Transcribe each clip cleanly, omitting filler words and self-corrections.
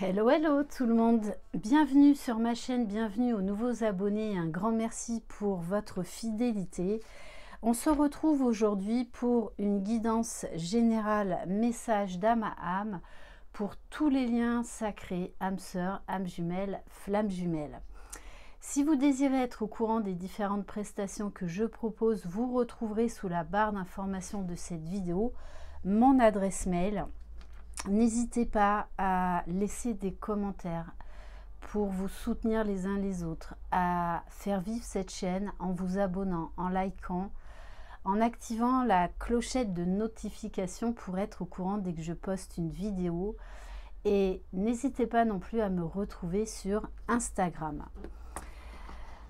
Hello, hello tout le monde, bienvenue sur ma chaîne, bienvenue aux nouveaux abonnés, un grand merci pour votre fidélité. On se retrouve aujourd'hui pour une guidance générale, message d'âme à âme, pour tous les liens sacrés, âme sœur, âme jumelle, flamme jumelle. Si vous désirez être au courant des différentes prestations que je propose, vous retrouverez sous la barre d'information de cette vidéo mon adresse mail. N'hésitez pas à laisser des commentaires pour vous soutenir les uns les autres, à faire vivre cette chaîne en vous abonnant, en likant, en activant la clochette de notification pour être au courant dès que je poste une vidéo. Et n'hésitez pas non plus à me retrouver sur Instagram.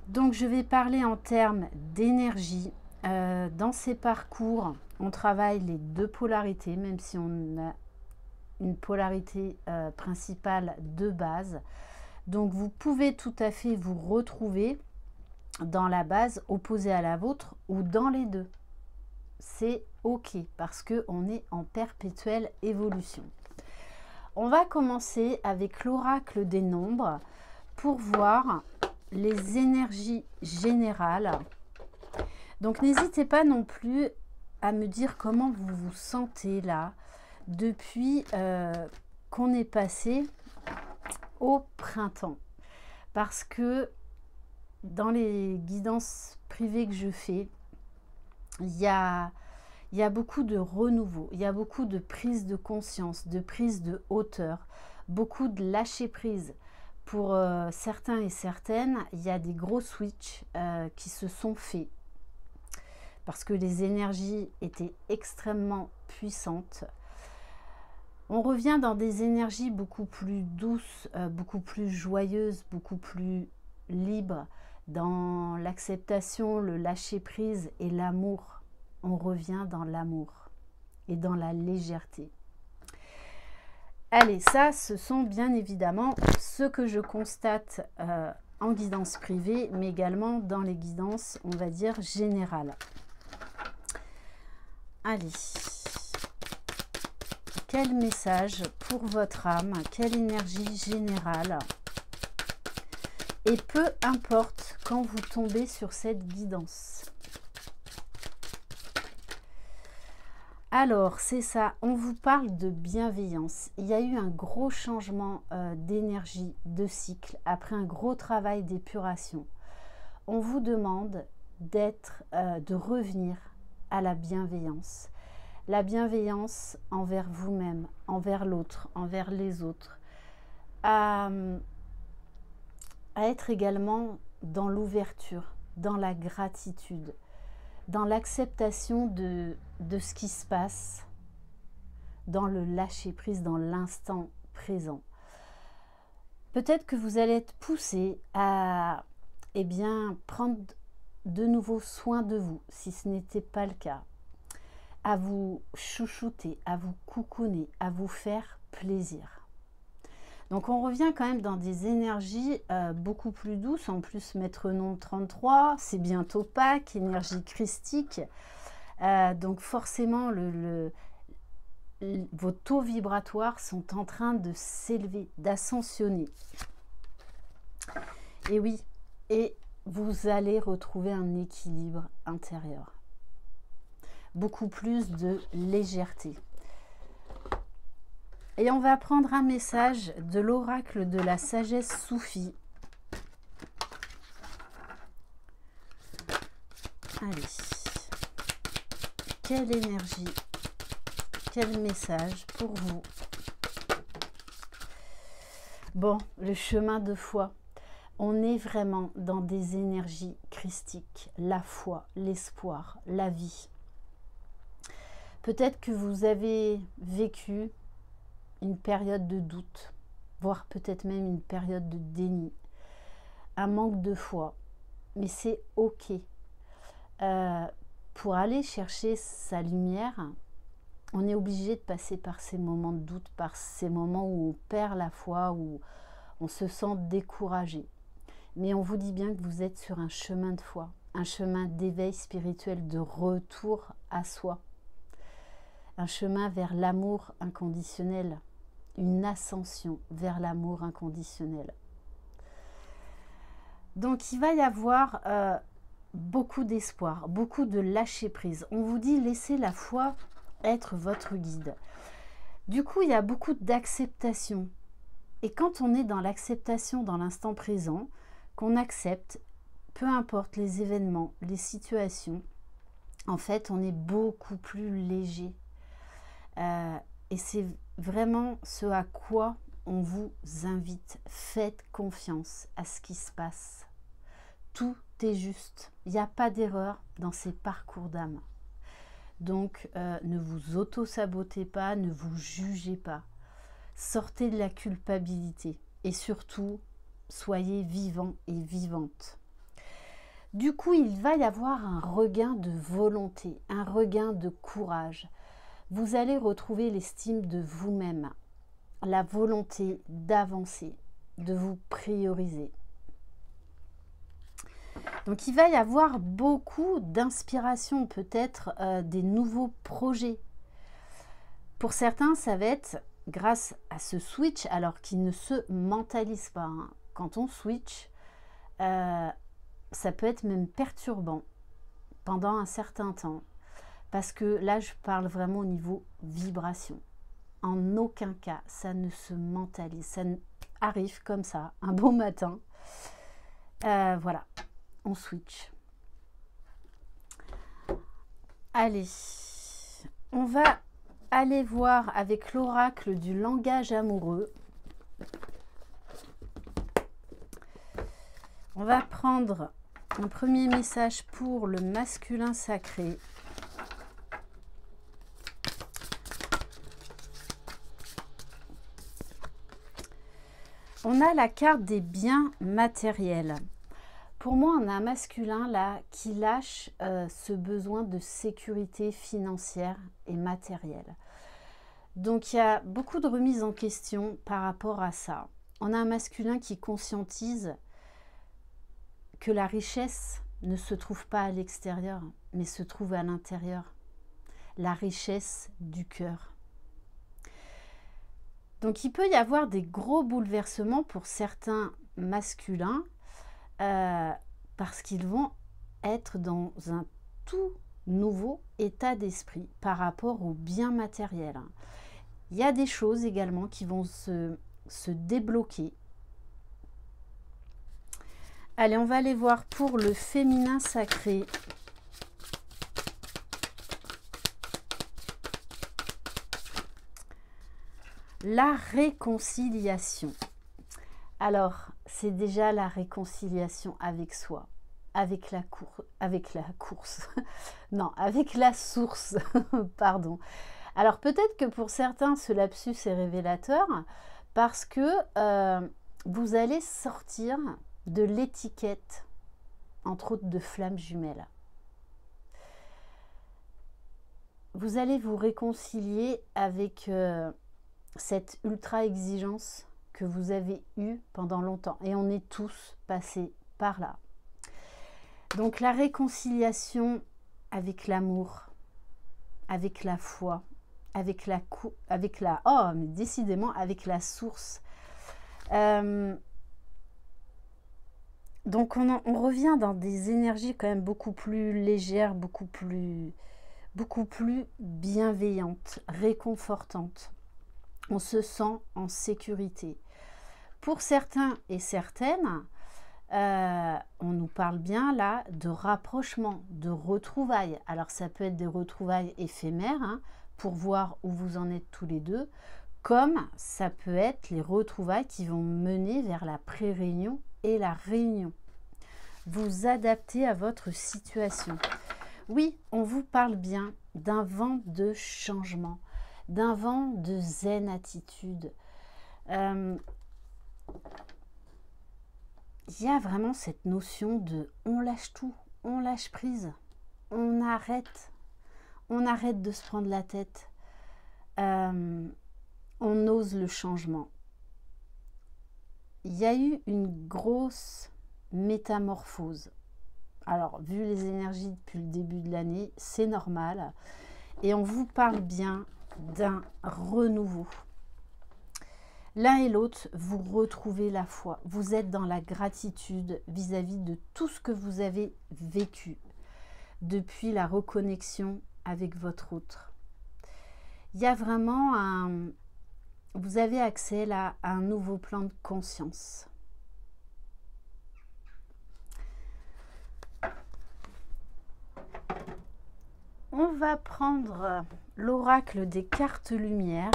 Donc je vais parler en termes d'énergie. Dans ces parcours, on travaille les deux polarités, même si on a une polarité principale de base. Donc vous pouvez tout à fait vous retrouver dans la base opposée à la vôtre ou dans les deux. C'est ok parce que on est en perpétuelle évolution. On va commencer avec l'oracle des nombres pour voir les énergies générales. Donc n'hésitez pas non plus à me dire comment vous vous sentez là depuis qu'on est passé au printemps, parce que dans les guidances privées que je fais, il y a beaucoup de renouveau, il y a beaucoup de prise de conscience, de prise de hauteur, beaucoup de lâcher prise. Pour certains et certaines, il y a des gros switches qui se sont faits parce que les énergies étaient extrêmement puissantes. On revient dans des énergies beaucoup plus douces, beaucoup plus joyeuses, beaucoup plus libres, dans l'acceptation, le lâcher-prise et l'amour. On revient dans l'amour et dans la légèreté. Allez, ça, ce sont bien évidemment ce que je constate en guidance privée, mais également dans les guidances, on va dire, générales. Allez. Quel message pour votre âme, quelle énergie générale. Et peu importe quand vous tombez sur cette guidance. Alors, c'est ça, on vous parle de bienveillance. Il y a eu un gros changement d'énergie, de cycle, après un gros travail d'épuration. On vous demande de revenir à la bienveillance. La bienveillance envers vous-même, envers l'autre, envers les autres. À être également dans l'ouverture, dans la gratitude, dans l'acceptation de ce qui se passe, dans le lâcher-prise, dans l'instant présent. Peut-être que vous allez être poussé à prendre de nouveau soin de vous, si ce n'était pas le cas. À vous chouchouter, à vous coucouner, à vous faire plaisir. Donc on revient quand même dans des énergies beaucoup plus douces. En plus, Maître Nom 33, c'est bientôt Pâques, énergie christique. Donc forcément, vos taux vibratoires sont en train de s'élever, d'ascensionner. Et oui, et vous allez retrouver un équilibre intérieur. Beaucoup plus de légèreté. Et on va prendre un message de l'oracle de la sagesse soufie. Allez. Quelle énergie, quel message pour vous. Bon, le chemin de foi. On est vraiment dans des énergies christiques. La foi, l'espoir, la vie. Peut-être que vous avez vécu une période de doute, voire peut-être même une période de déni, un manque de foi, mais c'est ok. Pour aller chercher sa lumière, on est obligé de passer par ces moments de doute, par ces moments où on perd la foi, où on se sent découragé. Mais on vous dit bien que vous êtes sur un chemin de foi, un chemin d'éveil spirituel, de retour à soi. Un chemin vers l'amour inconditionnel, une ascension vers l'amour inconditionnel. Donc il va y avoir beaucoup d'espoir, beaucoup de lâcher prise. On vous dit laissez la foi être votre guide. Du coup, il y a beaucoup d'acceptation. Et quand on est dans l'acceptation dans l'instant présent, qu'on accepte, peu importe les événements, les situations, en fait, on est beaucoup plus léger. Et c'est vraiment ce à quoi on vous invite. Faites confiance à ce qui se passe. Tout est juste. Il n'y a pas d'erreur dans ces parcours d'âme. Donc, ne vous auto-sabotez pas, ne vous jugez pas. Sortez de la culpabilité. Et surtout, soyez vivants et vivantes. Du coup, il va y avoir un regain de volonté, un regain de courage. Vous allez retrouver l'estime de vous-même, la volonté d'avancer, de vous prioriser. Donc, il va y avoir beaucoup d'inspiration, peut-être des nouveaux projets. Pour certains, ça va être grâce à ce switch, alors qu'il ne se mentalise pas. Hein. Quand on switch, ça peut être même perturbant pendant un certain temps. Parce que là, je parle vraiment au niveau vibration. En aucun cas, ça ne se mentalise. Ça arrive comme ça, un beau matin. Voilà, on switch. Allez, on va aller voir avec l'oracle du langage amoureux. On va prendre un premier message pour le masculin sacré. On a la carte des biens matériels. Pour moi, on a un masculin là qui lâche ce besoin de sécurité financière et matérielle. Donc, il y a beaucoup de remises en question par rapport à ça. On a un masculin qui conscientise que la richesse ne se trouve pas à l'extérieur, mais se trouve à l'intérieur. La richesse du cœur. Donc, il peut y avoir des gros bouleversements pour certains masculins parce qu'ils vont être dans un tout nouveau état d'esprit par rapport aux biens matériels. Il y a des choses également qui vont se débloquer. Allez, on va aller voir pour le féminin sacré. La réconciliation. Alors, c'est déjà la réconciliation avec soi, avec la course, non, avec la source, pardon. Alors, peut-être que pour certains, ce lapsus est révélateur parce que vous allez sortir de l'étiquette, entre autres de flammes jumelles. Vous allez vous réconcilier avec cette ultra exigence que vous avez eue pendant longtemps. Et on est tous passés par là. Donc la réconciliation avec l'amour, avec la foi, avec la oh, mais décidément avec la source. Donc on revient dans des énergies quand même beaucoup plus légères, beaucoup plus bienveillantes, réconfortantes. On se sent en sécurité. Pour certains et certaines, on nous parle bien là de rapprochement, de retrouvailles. Alors ça peut être des retrouvailles éphémères hein, pour voir où vous en êtes tous les deux, comme ça peut être les retrouvailles qui vont mener vers la pré-réunion et la réunion. Vous adaptez à votre situation. Oui, on vous parle bien d'un vent de changement, d'un vent de zen attitude. Il y a vraiment cette notion de on lâche tout, on lâche prise, on arrête de se prendre la tête, on ose le changement. Il y a eu une grosse métamorphose. Alors, vu les énergies depuis le début de l'année, c'est normal. Et on vous parle bien d'un renouveau. L'un et l'autre, vous retrouvez la foi. Vous êtes dans la gratitude vis-à-vis de tout ce que vous avez vécu depuis la reconnexion avec votre autre. Il y a vraiment vous avez accès là à un nouveau plan de conscience. On va prendre l'oracle des cartes lumière.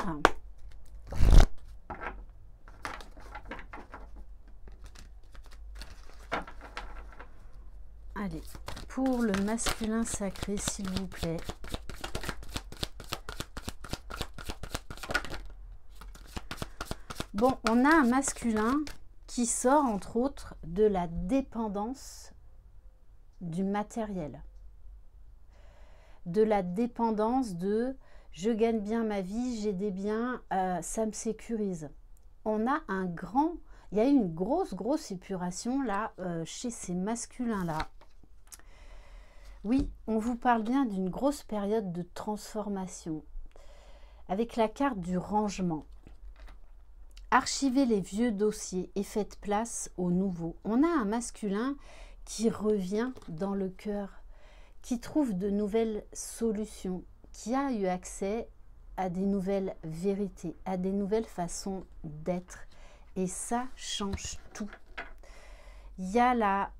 Allez, pour le masculin sacré, s'il vous plaît. Bon, on a un masculin qui sort, entre autres, de la dépendance du matériel. De la dépendance de « je gagne bien ma vie, j'ai des biens, ça me sécurise ». On a il y a eu une grosse épuration là, chez ces masculins-là. Oui, on vous parle bien d'une grosse période de transformation, avec la carte du rangement. Archivez les vieux dossiers et faites place aux nouveaux. On a un masculin qui revient dans le cœur, qui trouve de nouvelles solutions, qui a eu accès à des nouvelles vérités, à des nouvelles façons d'être. Et ça change tout. Il y a là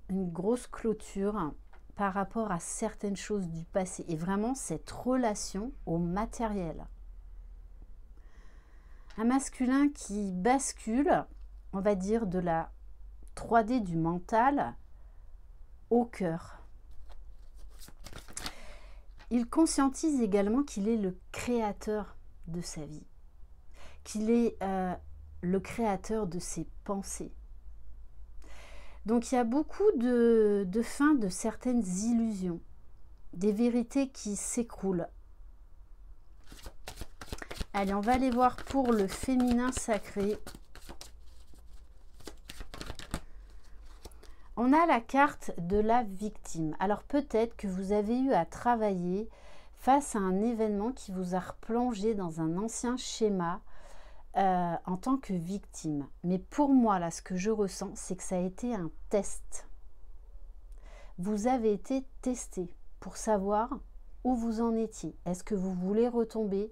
une grosse clôture par rapport à certaines choses du passé. Et vraiment cette relation au matériel. Un masculin qui bascule, on va dire, de la 3D du mental au cœur. Il conscientise également qu'il est le créateur de sa vie, qu'il est le créateur de ses pensées. Donc il y a beaucoup de fin de certaines illusions, des vérités qui s'écroulent. Allez, on va aller voir pour le féminin sacré. On a la carte de la victime. Alors peut-être que vous avez eu à travailler face à un événement qui vous a replongé dans un ancien schéma en tant que victime. Mais pour moi, là, ce que je ressens, c'est que ça a été un test. Vous avez été testé pour savoir où vous en étiez. Est-ce que vous voulez retomber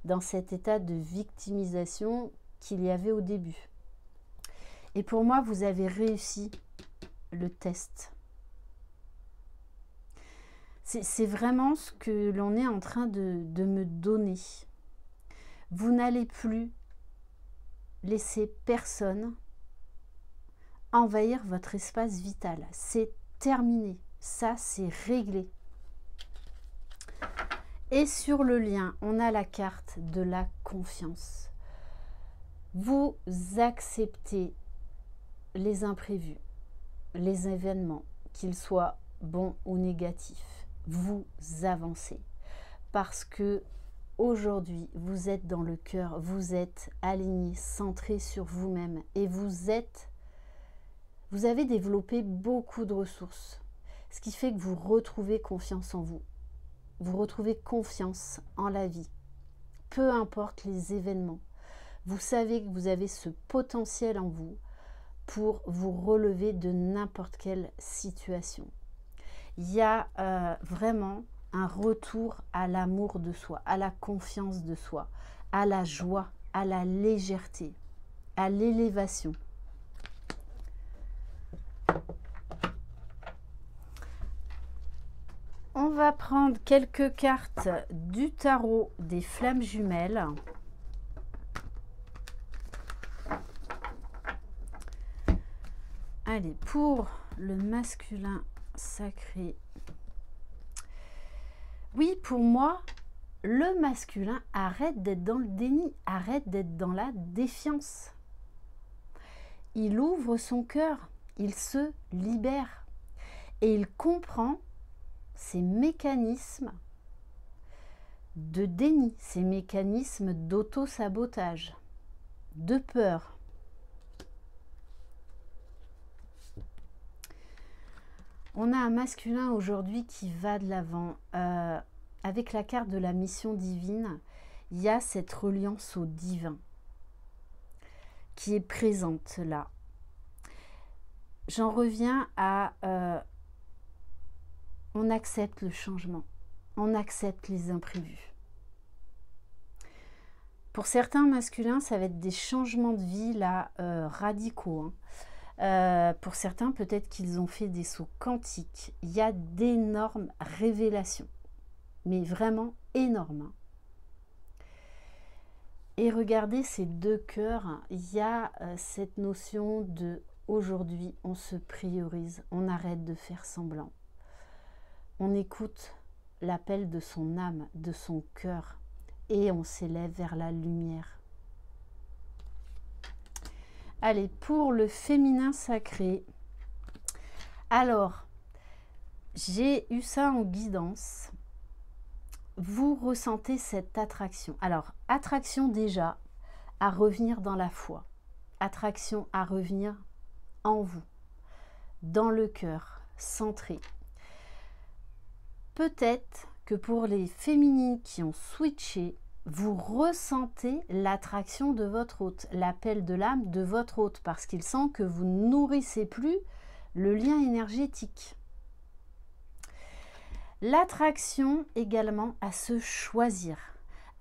dans cet état de victimisation qu'il y avait au début? Et pour moi, vous avez réussi le test. C'est vraiment ce que l'on est en train de me donner. Vous n'allez plus laisser personne envahir votre espace vital. C'est terminé. Ça, c'est réglé. Et sur le lien, on a la carte de la confiance. Vous acceptez les imprévus, les événements, qu'ils soient bons ou négatifs. Vous avancez parce que aujourd'hui, vous êtes dans le cœur, vous êtes aligné, centré sur vous-même et vous avez développé beaucoup de ressources, ce qui fait que vous retrouvez confiance en vous. Vous retrouvez confiance en la vie, peu importe les événements. Vous savez que vous avez ce potentiel en vous pour vous relever de n'importe quelle situation. Il y a vraiment un retour à l'amour de soi, à la confiance de soi, à la joie, à la légèreté, à l'élévation. On va prendre quelques cartes du tarot des flammes jumelles. Allez, pour le masculin sacré. Oui, pour moi, le masculin arrête d'être dans le déni, arrête d'être dans la défiance. Il ouvre son cœur, il se libère et il comprend ces mécanismes de déni, ces mécanismes d'auto-sabotage, de peur. On a un masculin aujourd'hui qui va de l'avant. Avec la carte de la mission divine, il y a cette reliance au divin. qui est présente là. J'en reviens à on accepte le changement, on accepte les imprévus. Pour certains masculins, ça va être des changements de vie là radicaux, hein. Pour certains, peut-être qu'ils ont fait des sauts quantiques. Il y a d'énormes révélations, mais vraiment énormes. Et regardez ces deux cœurs, il y a cette notion de aujourd'hui, on se priorise, on arrête de faire semblant. On écoute l'appel de son âme, de son cœur, et on s'élève vers la lumière. Allez, pour le féminin sacré, alors, j'ai eu ça en guidance. Vous ressentez cette attraction. Alors, attraction déjà à revenir dans la foi. Attraction à revenir en vous, dans le cœur, centré. Peut-être que pour les féminines qui ont switché, vous ressentez l'attraction de votre hôte, l'appel de l'âme de votre hôte, parce qu'il sent que vous ne nourrissez plus le lien énergétique. L'attraction également à se choisir,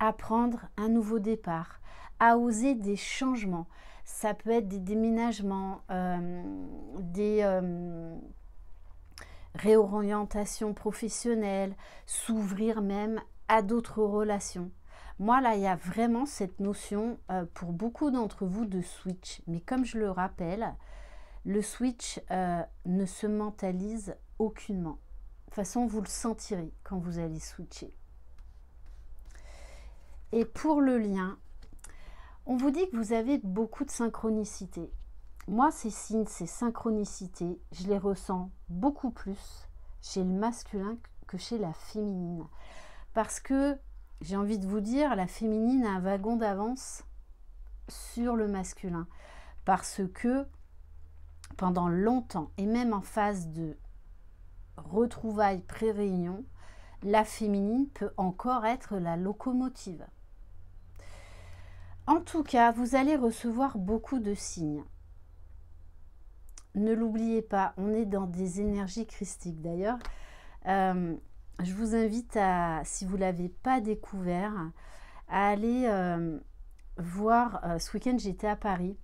à prendre un nouveau départ, à oser des changements. Ça peut être des déménagements, des réorientations professionnelles, s'ouvrir même à d'autres relations. Moi, là, il y a vraiment cette notion pour beaucoup d'entre vous de switch. Mais comme je le rappelle, le switch ne se mentalise aucunement. De toute façon, vous le sentirez quand vous allez switcher. Et pour le lien, on vous dit que vous avez beaucoup de synchronicité. Moi, ces signes, ces synchronicités, je les ressens beaucoup plus chez le masculin que chez la féminine. Parce que, j'ai envie de vous dire, la féminine a un wagon d'avance sur le masculin. Parce que, pendant longtemps, et même en phase de retrouvailles pré-réunion, la féminine peut encore être la locomotive. En tout cas, vous allez recevoir beaucoup de signes. Ne l'oubliez pas, on est dans des énergies christiques. D'ailleurs, je vous invite à, si vous ne l'avez pas découvert, à aller voir. Ce week-end, j'étais à Paris.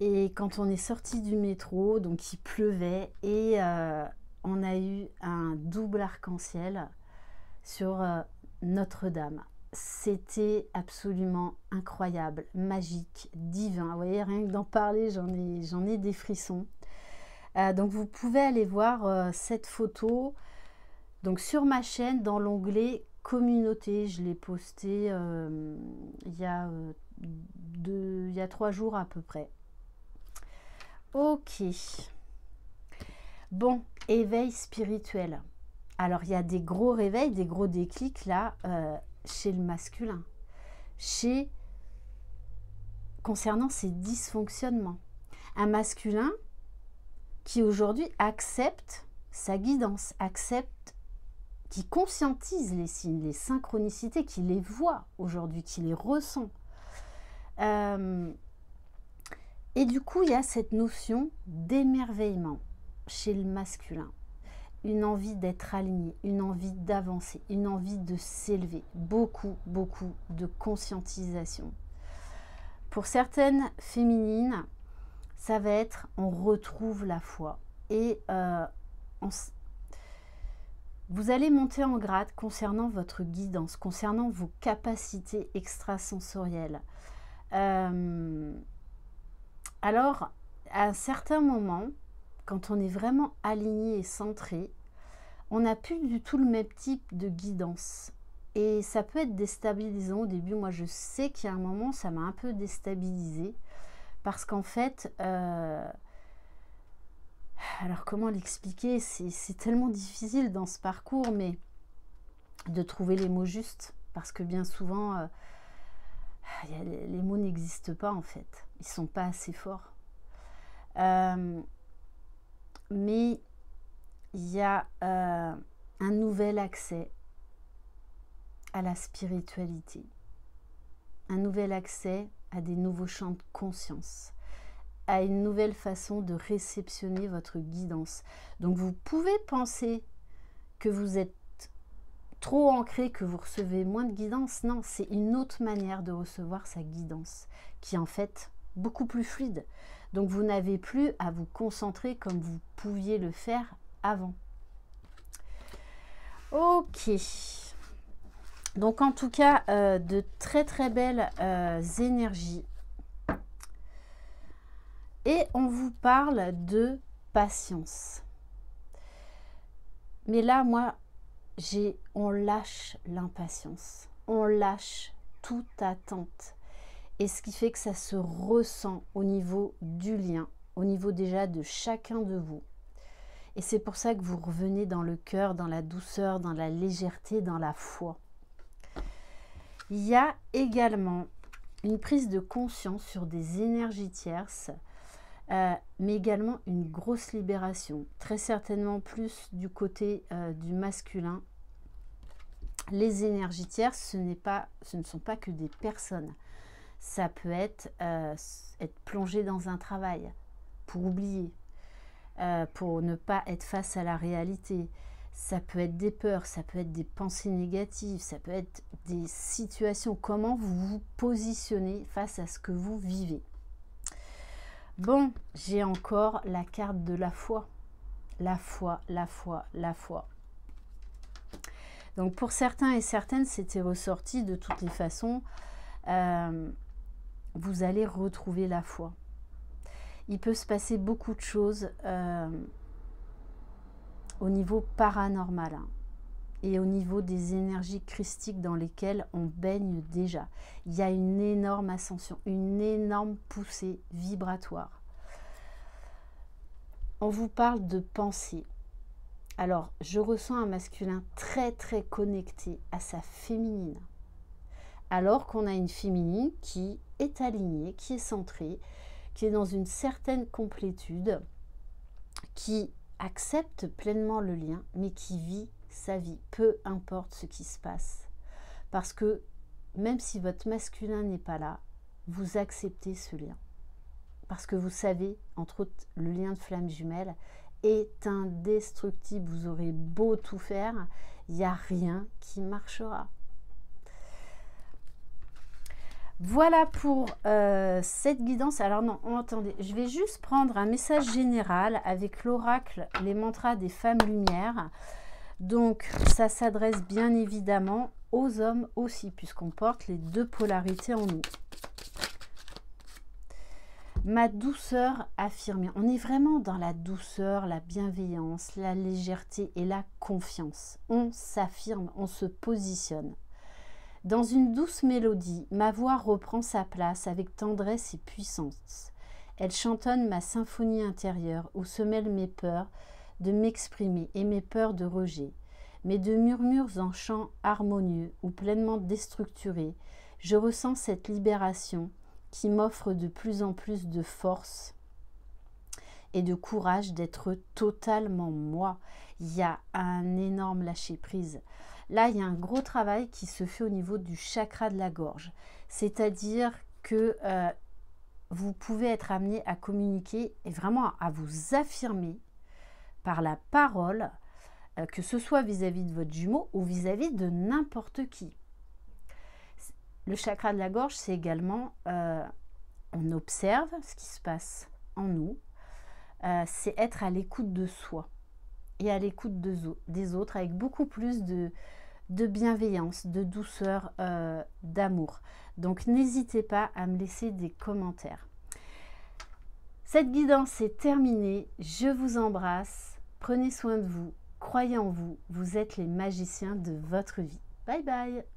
Et quand on est sorti du métro, donc il pleuvait et on a eu un double arc-en-ciel sur Notre-Dame. C'était absolument incroyable, magique, divin. Vous voyez, rien que d'en parler, j'en ai des frissons. Donc vous pouvez aller voir cette photo donc sur ma chaîne dans l'onglet communauté. Je l'ai posté il y a 3 jours à peu près. Ok. Bon, éveil spirituel. Alors, il y a des gros réveils, des gros déclics là, chez le masculin. Concernant ses dysfonctionnements. Un masculin qui aujourd'hui accepte sa guidance, qui conscientise les signes, les synchronicités, qui les voit aujourd'hui, qui les ressent. Et du coup, il y a cette notion d'émerveillement chez le masculin. Une envie d'être aligné, une envie d'avancer, une envie de s'élever. Beaucoup, beaucoup de conscientisation. Pour certaines féminines, ça va être on retrouve la foi. Et vous allez monter en grade concernant votre guidance, concernant vos capacités extrasensorielles. Alors, à un certain moment, quand on est vraiment aligné et centré, on n'a plus du tout le même type de guidance. Et ça peut être déstabilisant au début. Moi, je sais qu'il y a un moment, ça m'a un peu déstabilisée. Parce qu'en fait, alors comment l'expliquer? C'est tellement difficile dans ce parcours, mais de trouver les mots justes. Parce que bien souvent, les mots n'existent pas en fait. Ils ne sont pas assez forts. Mais il y a un nouvel accès à la spiritualité. Un nouvel accès à des nouveaux champs de conscience, à une nouvelle façon de réceptionner votre guidance. Donc vous pouvez penser que vous êtes trop ancré, que vous recevez moins de guidance. Non, c'est une autre manière de recevoir sa guidance, qui est en fait beaucoup plus fluide. Donc vous n'avez plus à vous concentrer comme vous pouviez le faire avant. Ok. Donc en tout cas, de très très belles énergies. Et on vous parle de patience. Mais là, moi, on lâche l'impatience. On lâche toute attente. Et ce qui fait que ça se ressent au niveau du lien, au niveau déjà de chacun de vous. Et c'est pour ça que vous revenez dans le cœur, dans la douceur, dans la légèreté, dans la foi. Il y a également une prise de conscience sur des énergies tierces, mais également une grosse libération, très certainement plus du côté du masculin. Les énergies tierces, ce ne sont pas que des personnes. Ça peut être plongé dans un travail pour oublier, pour ne pas être face à la réalité. Ça peut être des peurs, ça peut être des pensées négatives, ça peut être des situations. Comment vous vous positionnez face à ce que vous vivez. Bon, j'ai encore la carte de la foi. La foi, la foi, la foi. Donc pour certains et certaines, c'était ressorti de toutes les façons. Vous allez retrouver la foi. Il peut se passer beaucoup de choses au niveau paranormal et au niveau des énergies christiques dans lesquelles on baigne déjà. Il y a une énorme ascension, une énorme poussée vibratoire. On vous parle de pensée. Alors, je ressens un masculin très très connecté à sa féminine. Alors qu'on a une féminine qui est alignée, qui est centrée, qui est dans une certaine complétude, qui accepte pleinement le lien, mais qui vit sa vie, peu importe ce qui se passe. Parce que même si votre masculin n'est pas là, vous acceptez ce lien. Parce que vous savez, entre autres, le lien de flamme jumelle est indestructible. Vous aurez beau tout faire, il n'y a rien qui marchera. Voilà pour cette guidance. Alors non, attendez, je vais juste prendre un message général avec l'oracle, les mantras des femmes lumière. Donc, ça s'adresse bien évidemment aux hommes aussi, puisqu'on porte les deux polarités en nous. Ma douceur affirmée. On est vraiment dans la douceur, la bienveillance, la légèreté et la confiance. On s'affirme, on se positionne. Dans une douce mélodie, ma voix reprend sa place avec tendresse et puissance. Elle chantonne ma symphonie intérieure où se mêlent mes peurs de m'exprimer et mes peurs de rejet. Mais de murmures en chant harmonieux ou pleinement déstructurés, je ressens cette libération qui m'offre de plus en plus de force et de courage d'être totalement moi. Il y a un énorme lâcher-prise. Là, il y a un gros travail qui se fait au niveau du chakra de la gorge. C'est-à-dire que vous pouvez être amené à communiquer et vraiment à vous affirmer par la parole, que ce soit vis-à-vis de votre jumeau ou vis-à-vis de n'importe qui. Le chakra de la gorge, c'est également, on observe ce qui se passe en nous, c'est être à l'écoute de soi et à l'écoute des autres avec beaucoup plus de bienveillance, de douceur, d'amour. Donc n'hésitez pas à me laisser des commentaires. Cette guidance est terminée, je vous embrasse, prenez soin de vous, croyez en vous, vous êtes les magiciens de votre vie. Bye bye.